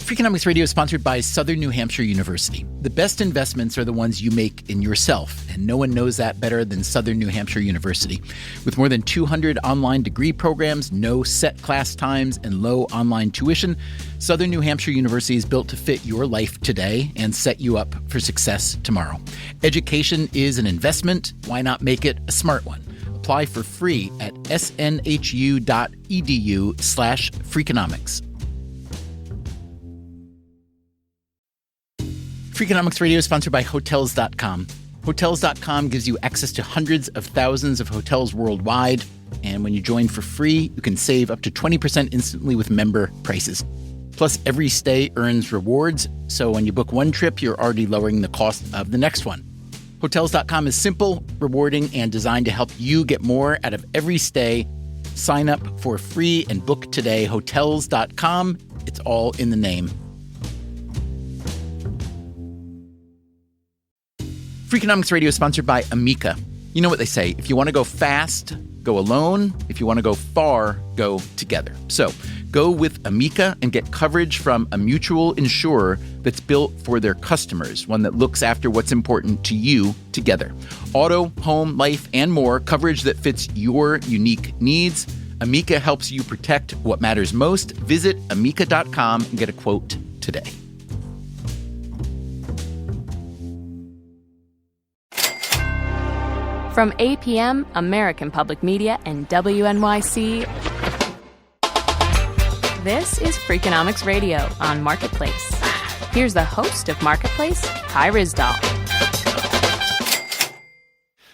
Freakonomics Radio is sponsored by Southern New Hampshire University. The best investments are the ones you make in yourself, and no one knows that better than Southern New Hampshire University. With more than 200 online degree programs, no set class times, and low online tuition, Southern New Hampshire University is built to fit your life today and set you up for success tomorrow. Education is an investment. Why not make it a smart one? Apply for free at snhu.edu/Freakonomics. Freakonomics Radio is sponsored by Hotels.com. Hotels.com gives you access to hundreds of thousands of hotels worldwide. And when you join for free, you can save up to 20% instantly with member prices. Plus, every stay earns rewards. So when you book one trip, you're already lowering the cost of the next one. Hotels.com is simple, rewarding, and designed to help you get more out of every stay. Sign up for free and book today. Hotels.com. It's all in the name. Freakonomics Radio is sponsored by Amica. You know what they say, if you want to go fast, go alone. If you want to go far, go together. So go with Amica and get coverage from a mutual insurer that's built for their customers, one that looks after what's important to you together. Auto, home, life, and more, coverage that fits your unique needs. Amica helps you protect what matters most. Visit amica.com and get a quote today. From APM, American Public Media, and WNYC, this is Freakonomics Radio on Marketplace. Here's the host of Marketplace, Kai Ryssdal.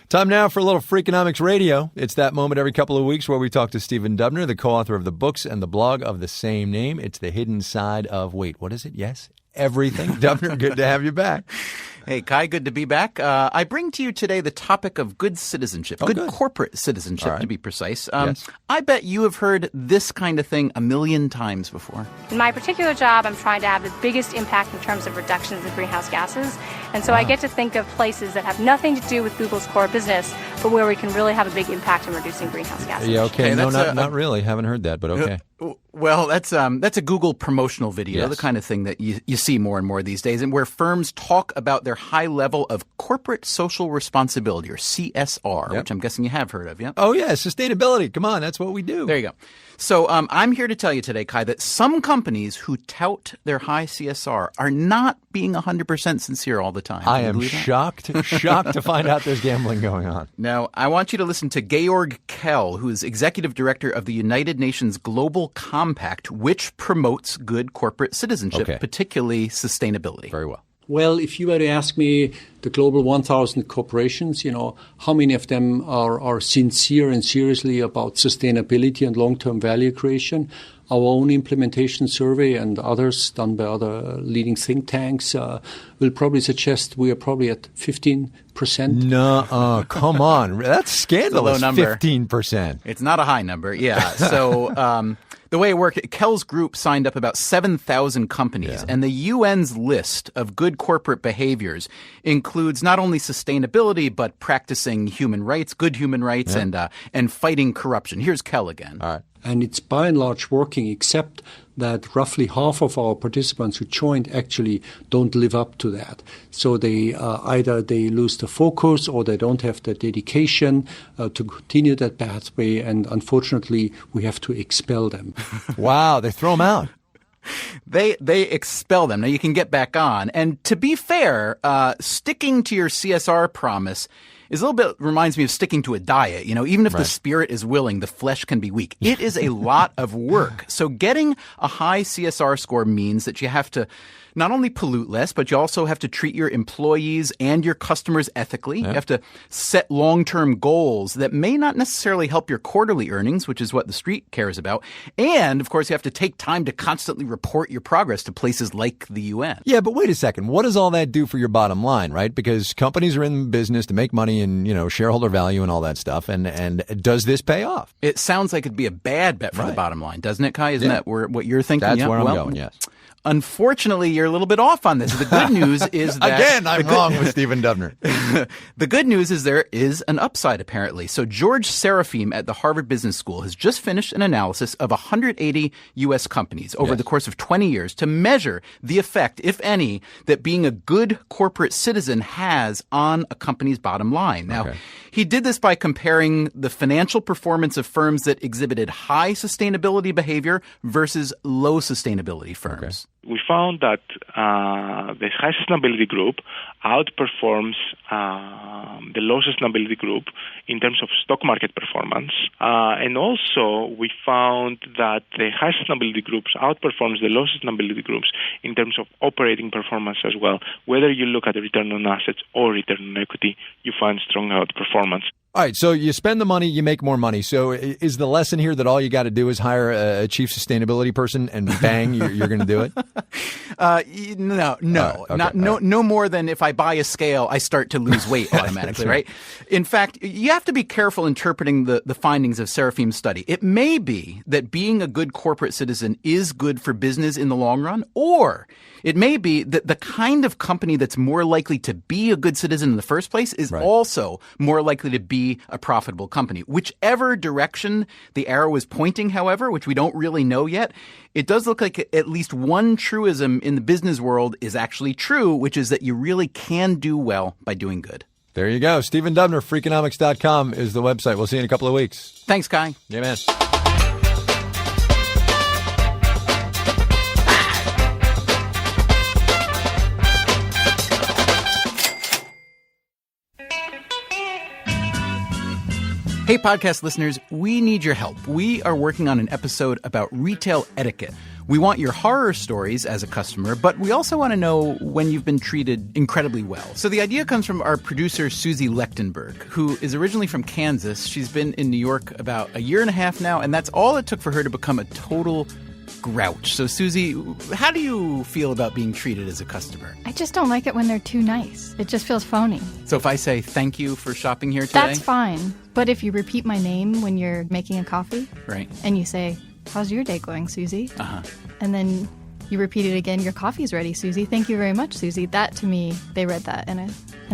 Time now for a little Freakonomics Radio. It's that moment every couple of weeks where we talk to Stephen Dubner, the co-author of the books and the blog of the same name. It's the hidden side of, wait, what is it? Yes, everything. Dubner, good to have you back. Hey, Kai, good to be back. I bring to you today the topic of good citizenship, good corporate citizenship, to be precise. Yes. I bet you have heard this kind of thing a million times before. In my particular job, I'm trying to have the biggest impact in terms of reductions in greenhouse gases. And so I get to think of places that have nothing to do with Google's core business, but where we can really have a big impact in reducing greenhouse gases. Yeah, okay. Hey, no, not really. Haven't heard that, but okay. Well, that's a Google promotional video, Yes. the kind of thing that you see more and more these days, and where firms talk about their high level of corporate social responsibility, or CSR, Yep. which I'm guessing you have heard of, yeah? Oh, yeah, sustainability. Come on, that's what we do. There you go. So I'm here to tell you today, Kai, that some companies who tout their high CSR are not being 100% sincere all the time. I Can you am believe that? shocked to find out there's gambling going on. Now, I want you to listen to Georg Kell, who is executive director of the United Nations Global Compact, which promotes good corporate citizenship, Okay. particularly sustainability. Very well. Well, if you were to ask me the global 1,000 corporations, how many of them are sincere and seriously about sustainability and long-term value creation? Our own implementation survey and others done by other leading think tanks will probably suggest we are probably at 15%. No, come on. That's scandalous, It's a low number. 15%. It's not a high number, yeah. So the way it worked, Kell's group signed up about 7,000 companies, and the UN's list of good corporate behaviors includes not only sustainability, but practicing human rights, good human rights, and fighting corruption. Here's Kell again. All right. And it's by and large working, except that roughly half of our participants who joined actually don't live up to that. So they either they lose the focus or they don't have the dedication to continue that pathway. And unfortunately, we have to expel them. Wow, they throw them out. They expel them. Now, you can get back on. And to be fair, sticking to your CSR promise is a little bit reminds me of sticking to a diet. Even if the spirit is willing, the flesh can be weak. It is a lot of work. So getting a high CSR score means that you have to not only pollute less, but you also have to treat your employees and your customers ethically. You have to set long-term goals that may not necessarily help your quarterly earnings, which is what the street cares about. And, of course, you have to take time to constantly report your progress to places like the UN. Yeah, but wait a second. What does all that do for your bottom line, right? Because companies are in business to make money and, shareholder value and all that stuff. And does this pay off? It sounds like it'd be a bad bet for the bottom line, doesn't it, Kai? Isn't that what you're thinking? That's where I'm going, yes. unfortunately, you're a little bit off on this. The good news is that... Again, I'm wrong with Stephen Dubner. The good news is there is an upside, apparently. So George Serafim at the Harvard Business School has just finished an analysis of 180 U.S. companies over the course of 20 years to measure the effect, if any, that being a good corporate citizen has on a company's bottom line. Now, he did this by comparing the financial performance of firms that exhibited high sustainability behavior versus low sustainability firms. We found that the high sustainability group outperforms the low sustainability group in terms of stock market performance. And also, we found that the high sustainability groups outperforms the low sustainability groups in terms of operating performance as well. Whether you look at the return on assets or return on equity, you find strong outperformance. All right, so you spend the money, you make more money. So is the lesson here that all you got to do is hire a chief sustainability person and bang, you're going to do it? No more than if I buy a scale, I start to lose weight automatically, right? In fact, you have to be careful interpreting the findings of Serafim's study. It may be that being a good corporate citizen is good for business in the long run, or it may be that the kind of company that's more likely to be a good citizen in the first place is also more likely to be a profitable company. Whichever direction the arrow is pointing, however, which we don't really know yet, it does look like at least one truism in the business world is actually true, which is that you really can do well by doing good. There you go. Stephen Dubner, Freakonomics.com is the website. We'll see you in a couple of weeks. Thanks, Kai. Yeah, man. Hey, podcast listeners, we need your help. We are working on an episode about retail etiquette. We want your horror stories as a customer, but we also want to know when you've been treated incredibly well. So the idea comes from our producer, Susie Lechtenberg, who is originally from Kansas. She's been in New York about a year and a half now, and that's all it took for her to become a total grouch. So, Susie, how do you feel about being treated as a customer? I just don't like it when they're too nice. It just feels phony. So if I say thank you for shopping here today? That's fine. But if you repeat my name when you're making a coffee, right, and you say, how's your day going, Susie? Uh-huh. And then you repeat it again, your coffee's ready, Susie. Thank you very much, Susie. That, to me, they read that in a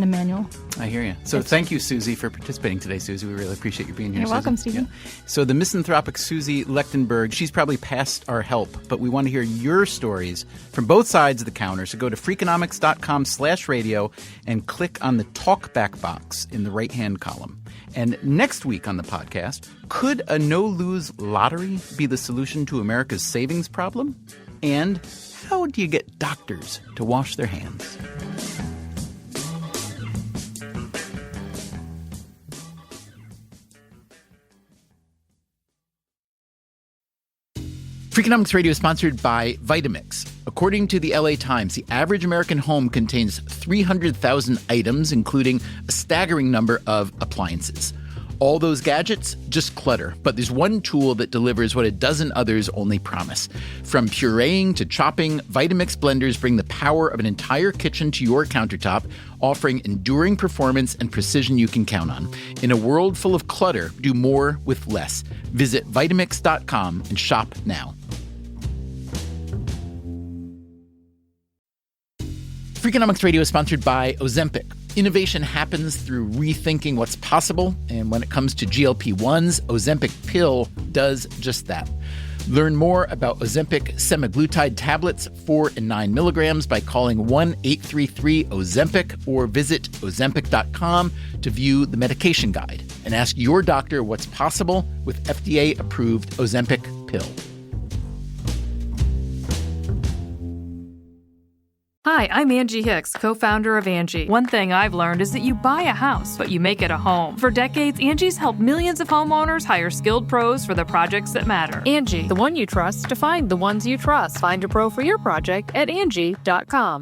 manual. I hear you. So thank you, Susie, for participating today, Susie. We really appreciate you being here. You're welcome, Stephen. Yeah. So the misanthropic Susie Lechtenberg, she's probably past our help, but we want to hear your stories from both sides of the counter. So go to Freakonomics.com/radio and click on the talkback box in the right-hand column. And next week on the podcast, could a no-lose lottery be the solution to America's savings problem? And how do you get doctors to wash their hands? Freakonomics Radio is sponsored by Vitamix. According to the LA Times, the average American home contains 300,000 items, including a staggering number of appliances. All those gadgets, just clutter. But there's one tool that delivers what a dozen others only promise. From pureeing to chopping, Vitamix blenders bring the power of an entire kitchen to your countertop, offering enduring performance and precision you can count on. In a world full of clutter, do more with less. Visit Vitamix.com and shop now. Freakonomics Radio is sponsored by Ozempic. Innovation happens through rethinking what's possible, and when it comes to GLP-1s, Ozempic pill does just that. Learn more about Ozempic semaglutide tablets, 4 and 9 milligrams, by calling 1-833-OZEMPIC or visit Ozempic.com to view the medication guide and ask your doctor what's possible with FDA-approved Ozempic pill. Hi, I'm Angie Hicks, co-founder of Angie. One thing I've learned is that you buy a house, but you make it a home. For decades, Angie's helped millions of homeowners hire skilled pros for the projects that matter. Angie, the one you trust to find the ones you trust. Find a pro for your project at Angie.com.